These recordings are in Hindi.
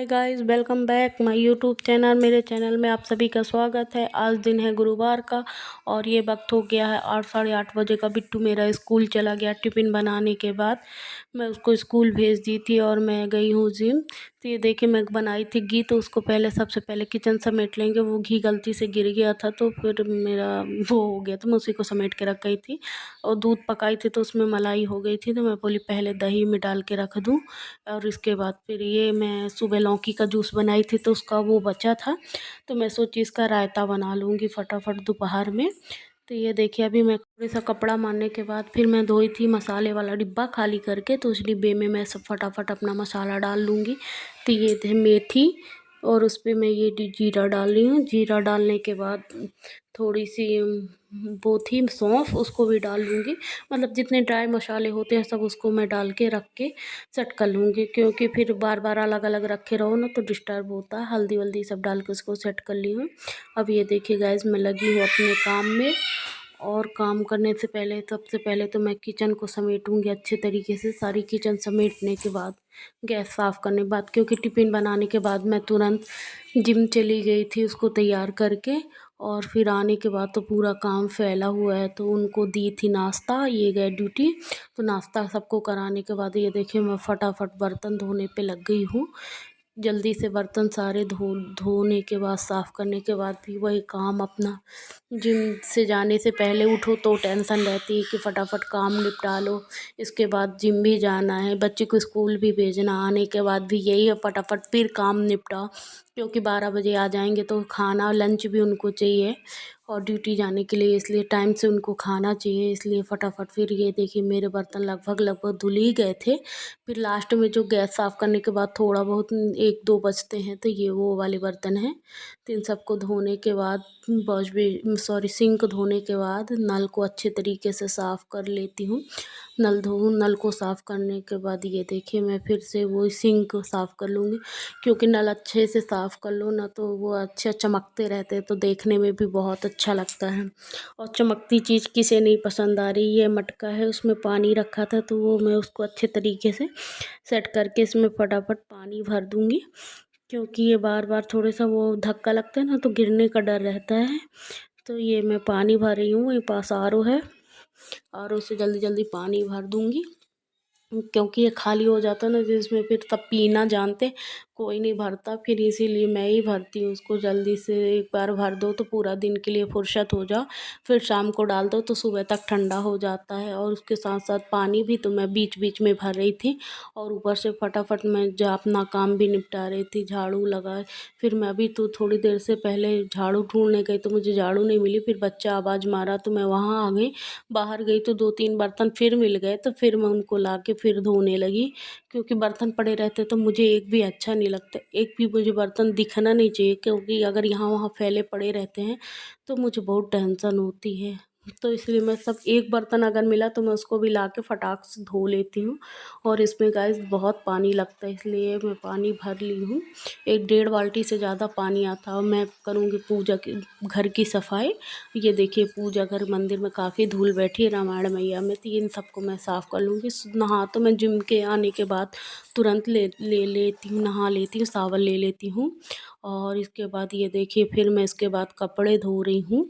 Hi guys, welcome back my YouTube channel. मेरे चैनल में आप सभी का स्वागत है। आज दिन है गुरुवार का और ये वक्त हो गया है 8 साढ़े 8 बजे का। बिट्टू मेरा स्कूल चला गया। टिफ़िन बनाने के बाद मैं उसको स्कूल भेज दी थी और मैं गई हूँ जिम। तो ये देखिए, मैं बनाई थी घी, तो उसको सबसे पहले किचन समेट लेंगे। वो घी गलती से गिर गया था तो फिर मेरा वो हो गया, तो मैं उसी को समेट के रख गई थी। और दूध पकाई थी तो उसमें मलाई हो गई थी, तो मैं बोली पहले दही में डाल के रख दूँ। और इसके बाद फिर ये मैं सुबह लौकी का जूस बनाई थी तो उसका वो बचा था, तो मैं सोची इसका रायता बना लूँगी फटाफट दोपहर में। तो ये देखिए, अभी मैं थोड़ा सा कपड़ा मारने के बाद फिर मैं धोई थी मसाले वाला डिब्बा खाली करके, तो उस डिब्बे में मैं सब फटाफट अपना मसाला डाल लूँगी। तो ये थे मेथी और उस पर मैं ये जीरा डाल रही हूँ। जीरा डालने के बाद थोड़ी सी वो थी सौंफ, उसको भी डाल लूँगी। मतलब जितने ड्राई मसाले होते हैं सब उसको मैं डाल के रख के सेट कर लूँगी, क्योंकि फिर बार बार अलग अलग रखे रहो ना तो डिस्टर्ब होता है। हल्दी वल्दी सब डाल के उसको सेट कर ली हूँ। अब ये देखिए गाइस, मैं लगी हूँ अपने काम में। और काम करने से पहले सबसे पहले तो मैं किचन को समेटूंगी अच्छे तरीके से। सारी किचन समेटने के बाद गैस साफ़ करने के बाद, क्योंकि टिफ़िन बनाने के बाद मैं तुरंत जिम चली गई थी उसको तैयार करके। और फिर आने के बाद तो पूरा काम फैला हुआ है, तो उनको दी थी नाश्ता, ये गए ड्यूटी। तो नाश्ता सबको कराने के बाद ये देखिए, मैं फटाफट बर्तन धोने पे लग गई हूँ। जल्दी से बर्तन सारे धोने के बाद साफ़ करने के बाद भी वही काम अपना। जिम से जाने से पहले उठो तो टेंशन रहती है कि फटाफट काम निपटा लो। इसके बाद जिम भी जाना है, बच्चे को स्कूल भी भेजना, आने के बाद भी यही है फटाफट फिर काम निपटाओ, क्योंकि 12 बजे आ जाएंगे तो खाना लंच भी उनको चाहिए और ड्यूटी जाने के लिए, इसलिए टाइम से उनको खाना चाहिए। इसलिए फटाफट फिर ये देखिए, मेरे बर्तन लगभग लगभग धुल ही गए थे। फिर लास्ट में जो गैस साफ़ करने के बाद थोड़ा बहुत 1-2 बचते हैं, तो ये वो वाले बर्तन हैं। तो इन सबको धोने के बाद सिंक धोने के बाद नल को अच्छे तरीके से साफ़ कर लेती हूँ। नल को साफ़ करने के बाद ये देखिए, मैं फिर से वो सिंक साफ़ कर लूँगी, क्योंकि नल अच्छे से साफ़ कर लो ना तो वो अच्छे चमकते रहते हैं, तो देखने में भी बहुत अच्छा लगता है। और चमकती चीज़ किसे नहीं पसंद आ रही। ये मटका है, उसमें पानी रखा था तो वो मैं उसको अच्छे तरीके से सेट करके इसमें फटाफट पानी भर दूँगी, क्योंकि ये बार बार थोड़ा सा वो धक्का लगता है ना तो गिरने का डर रहता है। तो ये मैं पानी भर रही हूँ। मेरे पास आरओ है, आरओ से जल्दी जल्दी पानी भर दूँगी, क्योंकि ये खाली हो जाता है ना जिसमें फिर तब पीना जानते कोई नहीं भरता, फिर इसीलिए मैं ही भरती हूँ उसको। जल्दी से एक बार भर दो तो पूरा दिन के लिए फुर्सत हो जाओ, फिर शाम को डाल दो तो सुबह तक ठंडा हो जाता है। और उसके साथ साथ पानी भी तो मैं बीच बीच में भर रही थी, और ऊपर से फटाफट मैं जो अपना काम भी निपटा रही थी, झाड़ू लगाए। फिर मैं अभी तो थोड़ी देर से पहले झाड़ू ढूंढने गई तो मुझे झाड़ू नहीं मिली, फिर बच्चा आवाज़ मारा तो मैं वहाँ आ गई। बाहर गई तो 2-3 बर्तन फिर मिल गए, तो फिर मैं उनको ला के फिर धोने लगी, क्योंकि बर्तन पड़े रहते तो मुझे एक भी अच्छा नहीं लगता। एक भी मुझे बर्तन दिखना नहीं चाहिए, क्योंकि अगर यहाँ वहाँ फैले पड़े रहते हैं तो मुझे बहुत टेंशन होती है। तो इसलिए मैं सब एक बर्तन अगर मिला तो मैं उसको भी ला के फटाक से धो लेती हूँ। और इसमें गाइस बहुत पानी लगता है, इसलिए मैं पानी भर ली हूँ। 1-1.5 बाल्टी से ज़्यादा पानी आता है। और मैं करूँगी पूजा की घर की सफाई। ये देखिए, पूजा घर मंदिर में काफ़ी धूल बैठी है रामायण मैया में, तो इन सबको मैं साफ़ कर लूँगी। नहा तो मैं जिम के आने के बाद तुरंत ले लेती हूँ, नहा लेती हूँ, सावन ले लेती हूँ। और इसके बाद ये देखिए, फिर मैं इसके बाद कपड़े धो रही हूँ।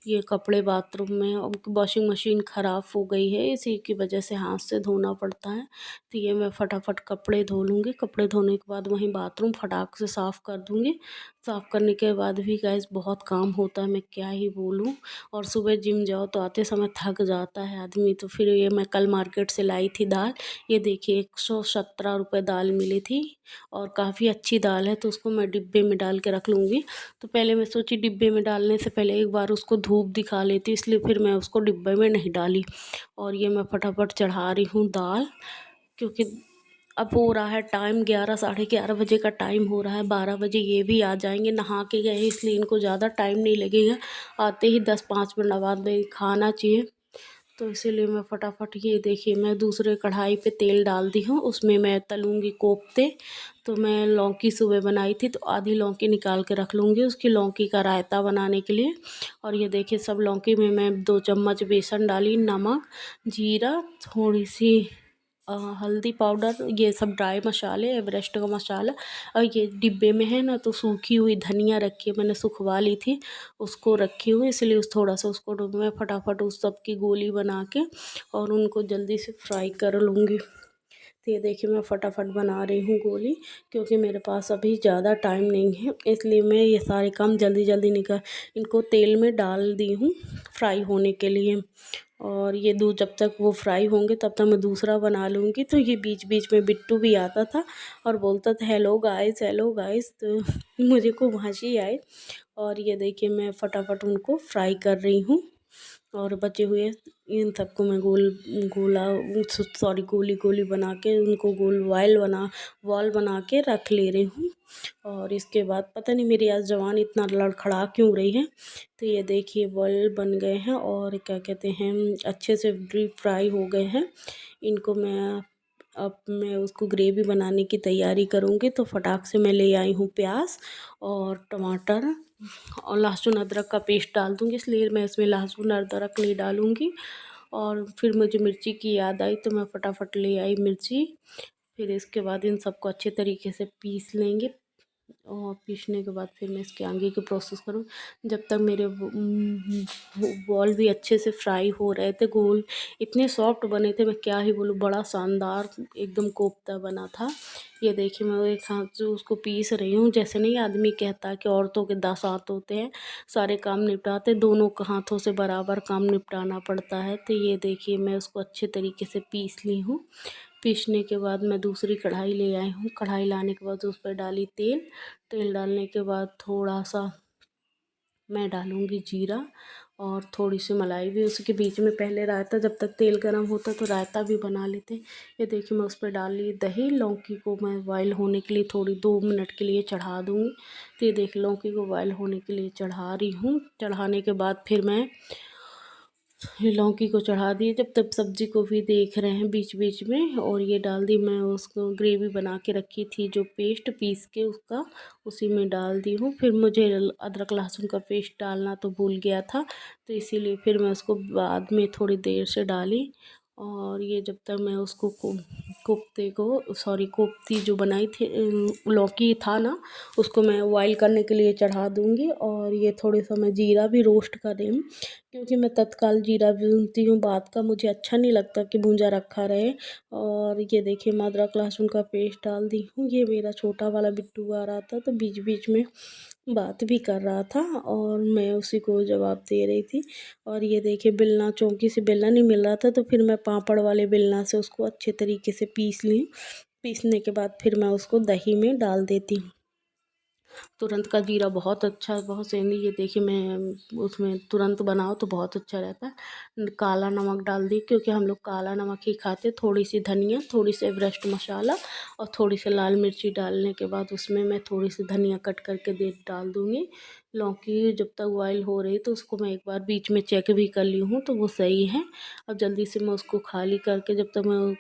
ये कपड़े बाथरूम में, अब वॉशिंग मशीन ख़राब हो गई है, इसी की वजह से हाथ से धोना पड़ता है। तो ये मैं फटाफट कपड़े धो लूँगी। कपड़े धोने के बाद वहीं बाथरूम फटाक से साफ़ कर दूँगी। साफ़ करने के बाद भी गाइस बहुत काम होता है, मैं क्या ही बोलूँ। और सुबह जिम जाओ तो आते समय थक जाता है आदमी। तो फिर ये मैं कल मार्केट से लाई थी दाल। ये देखिए, 117 रुपये दाल मिली थी और काफ़ी अच्छी दाल है, तो उसको मैं डिब्बे में डाल के रख लूँगी। तो पहले मैं सोची डिब्बे में डालने से पहले एक बार उसको धूप दिखा लेती, इसलिए फिर मैं उसको डिब्बे में नहीं डाली। और ये मैं फटाफट चढ़ा रही हूँ दाल, क्योंकि अब हो रहा है टाइम 11 साढ़े 11 बजे का टाइम हो रहा है। 12 बजे ये भी आ जाएंगे, नहा के गए इसलिए इनको ज़्यादा टाइम नहीं लगेगा। आते ही 10-5 मिनट बाद में खाना चाहिए, तो इसीलिए मैं फटाफट ये देखिए, मैं दूसरे कढ़ाई पे तेल डाल दी हूँ, उसमें मैं तलूँगी कोफ्ते। तो मैं लौकी सुबह बनाई थी तो आधी लौकी निकाल के रख लूँगी उसकी लौकी का रायता बनाने के लिए। और ये देखिए, सब लौकी में मैं 2 चम्मच बेसन डाली, नमक, जीरा, थोड़ी सी हल्दी पाउडर, ये सब ड्राई मसाले, एवरेस्ट का मसाला, और ये डिब्बे में है ना तो सूखी हुई धनिया रखी है, मैंने सुखवा ली थी, उसको रखी हुई, इसलिए थोड़ा सा उसको मैं फटाफट उस सब की गोली बना के और उनको जल्दी से फ्राई कर लूँगी। तो ये देखिए मैं फटाफट बना रही हूँ गोली, क्योंकि मेरे पास अभी ज़्यादा टाइम नहीं है, इसलिए मैं ये सारे काम जल्दी जल्दी इनको तेल में डाल दी हूँ फ्राई होने के लिए। और ये दूध जब तक वो फ्राई होंगे तब तक मैं दूसरा बना लूँगी। तो ये बीच बीच में बिट्टू भी आता था और बोलता था हेलो गाइस, हेलो गाइस, तो मुझे खूब हंसी आई। और ये देखिए मैं फटाफट उनको फ्राई कर रही हूँ, और बचे हुए इन सबको मैं गोली गोली बना के उनको गोल वॉल बना के रख ले रही हूँ। और इसके बाद पता नहीं मेरी आज जवान इतना लड़खड़ा क्यों रही है। तो ये देखिए बॉल बन गए हैं और क्या कहते हैं, अच्छे से डीप फ्राई हो गए हैं। इनको अब मैं उसको ग्रेवी बनाने की तैयारी करूँगी। तो फटाक से मैं ले आई हूँ प्याज और टमाटर और लहसुन अदरक का पेस्ट डाल दूँगी, इसलिए मैं इसमें लहसुन अदरक नहीं डालूँगी। और फिर मुझे मिर्ची की याद आई तो मैं फटाफट ले आई मिर्ची। फिर इसके बाद इन सबको अच्छे तरीके से पीस लेंगे, और पीसने के बाद फिर मैं इसके आगे की प्रोसेस करूँ। जब तक मेरे बॉल भी अच्छे से फ्राई हो रहे थे, गोल इतने सॉफ्ट बने थे, मैं क्या ही बोलूँ, बड़ा शानदार एकदम कोफ्ता बना था। ये देखिए मैं एक हाथ से उसको पीस रही हूँ। जैसे नहीं आदमी कहता है कि औरतों के 10 हाथ होते हैं, सारे काम निपटाते, दोनों हाथों से बराबर काम निपटाना पड़ता है। तो ये देखिए मैं उसको अच्छे तरीके से पीस ली हूँ। पीसने के बाद मैं दूसरी कढ़ाई ले आई हूँ। कढ़ाई लाने के बाद उस पर डाली तेल। तेल डालने के बाद थोड़ा सा मैं डालूँगी जीरा और थोड़ी सी मलाई भी। उसके बीच में पहले रायता, जब तक तेल गर्म होता तो रायता भी बना लेते। ये देखिए मैं उस पर डाल ली दही। लौकी को मैं बॉयल होने के लिए थोड़ी 2 मिनट के लिए चढ़ा दूँगी। तो ये देखिए लौकी को बॉयल होने के लिए चढ़ा रही हूँ। चढ़ाने के बाद फिर मैं लौकी को चढ़ा दिए, जब तक सब्ज़ी को भी देख रहे हैं बीच बीच में, और ये डाल दी मैं उसको ग्रेवी बना के रखी थी जो पेस्ट पीस के उसका, उसी में डाल दी हूँ। फिर मुझे अदरक लहसुन का पेस्ट डालना तो भूल गया था, तो इसीलिए फिर मैं उसको बाद में थोड़ी देर से डाली। और ये जब तक मैं उसको कोफ्ती जो बनाई थी, लौकी था ना, उसको मैं बॉयल करने के लिए चढ़ा दूँगी। और ये थोड़ा सा मैं जीरा भी रोस्ट कर रही हूँ, क्योंकि मैं तत्काल जीरा भूनती हूँ, बात का मुझे अच्छा नहीं लगता कि भूंजा रखा रहे। और ये देखिए मैं अदरक लहसुन का पेस्ट डाल दी हूँ। ये मेरा छोटा वाला बिट्टू आ रहा था तो बीच बीच में बात भी कर रहा था और मैं उसी को जवाब दे रही थी। और ये देखिए बेलना, चौकी से बेलना नहीं मिल रहा था तो फिर मैं पापड़ वाले बेलना से उसको अच्छे तरीके से पीस ली। पीसने के बाद फिर मैं उसको दही में डाल देती हूँ। तुरंत का जीरा बहुत अच्छा, बहुत सही। ये देखिए मैं उसमें तुरंत बनाओ तो बहुत अच्छा रहता है। काला नमक डाल दी, क्योंकि हम लोग काला नमक ही खाते। थोड़ी सी धनिया, थोड़ी सी एवरेस्ट मसाला और थोड़ी सी लाल मिर्ची डालने के बाद उसमें मैं थोड़ी सी धनिया कट करके डाल दूँगी। लौकी जब तक बॉयल हो रही तो उसको मैं एक बार बीच में चेक भी कर ली हूँ तो वो सही है। अब जल्दी से मैं उसको खाली करके, जब तक मैं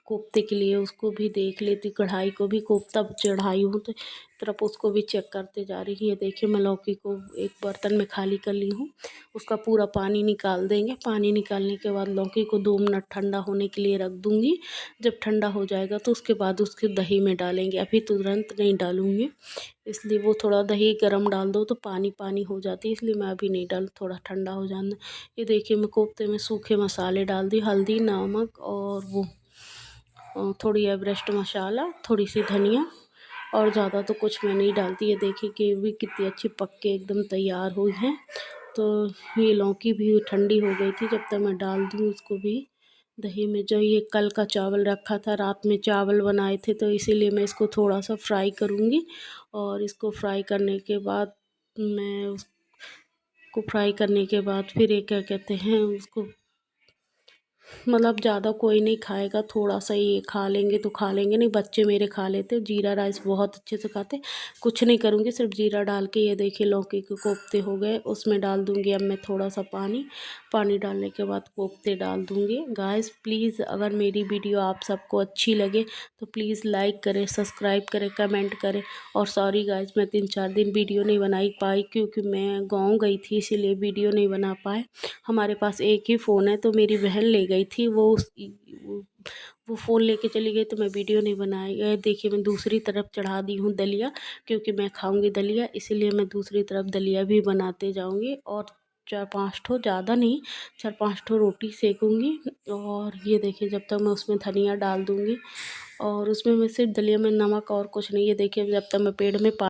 कोफ्ते के लिए उसको भी देख लेती, कढ़ाई को भी कोफ्ता चढ़ाई हूँ तो तरफ उसको भी चेक करते जा रही है। देखिए मैं लौकी को एक बर्तन में खाली कर ली हूँ। उसका पूरा पानी निकाल देंगे। पानी निकालने के बाद लौकी को 2 मिनट ठंडा होने के लिए रख दूँगी। जब ठंडा हो जाएगा तो उसके बाद उसके दही में डालेंगे, अभी तुरंत नहीं डालूँगी, इसलिए वो थोड़ा दही गरम डाल दो तो पानी पानी हो जाती है, इसलिए मैं अभी नहीं डाल, थोड़ा ठंडा हो जाना। ये देखिए मैं कोफ्ते में सूखे मसाले डाल दी, हल्दी, नमक और वो थोड़ी एवरेस्ट मसाला, थोड़ी सी धनिया, और ज़्यादा तो कुछ मैं नहीं डालती। ये देखिए कि भी कितनी अच्छी पक के एकदम तैयार हुई है। तो ये लौकी भी ठंडी हो गई थी, जब तक मैं डाल दूँ उसको भी दही में। जो ये कल का चावल रखा था, रात में चावल बनाए थे तो इसीलिए मैं इसको थोड़ा सा फ्राई करूँगी। और इसको फ्राई करने के बाद मैं उसको फ्राई करने के बाद फिर ये क्या कहते हैं उसको, मतलब ज़्यादा कोई नहीं खाएगा, थोड़ा सा ही खा लेंगे तो खा लेंगे, नहीं बच्चे मेरे खा लेते। जीरा राइस बहुत अच्छे से खाते। कुछ नहीं करूँगी, सिर्फ जीरा डाल के। ये देखिए लौकी के कोफ्ते हो गए। उसमें डाल दूँगी अब मैं थोड़ा सा पानी। पानी डालने के बाद कोफ्ते डाल दूँगी। गाइस प्लीज़ अगर मेरी वीडियो आप सबको अच्छी लगे तो प्लीज़ लाइक करें, सब्सक्राइब करें, कमेंट करें। और सॉरी गाइस मैं 3-4 दिन वीडियो नहीं बना पाई, क्योंकि मैं गाँव गई थी, इसीलिए वीडियो नहीं बना पाए। हमारे पास एक ही फ़ोन है तो मेरी बहन ले गई थी, वो वो फ़ोन लेके चली गई तो मैं वीडियो नहीं बनाई। ये देखिए मैं दूसरी तरफ चढ़ा दी हूँ दलिया, क्योंकि मैं खाऊंगी दलिया, इसीलिए मैं दूसरी तरफ दलिया भी बनाते जाऊंगी। और 4-5 ठो, ज़्यादा नहीं, 4-5 ठो रोटी सेकूंगी। और ये देखिए जब तक मैं उसमें धनिया डाल दूंगी, और उसमें मैं सिर्फ दलिया में नमक और कुछ नहीं। ये देखिए जब तक मैं पेड़ में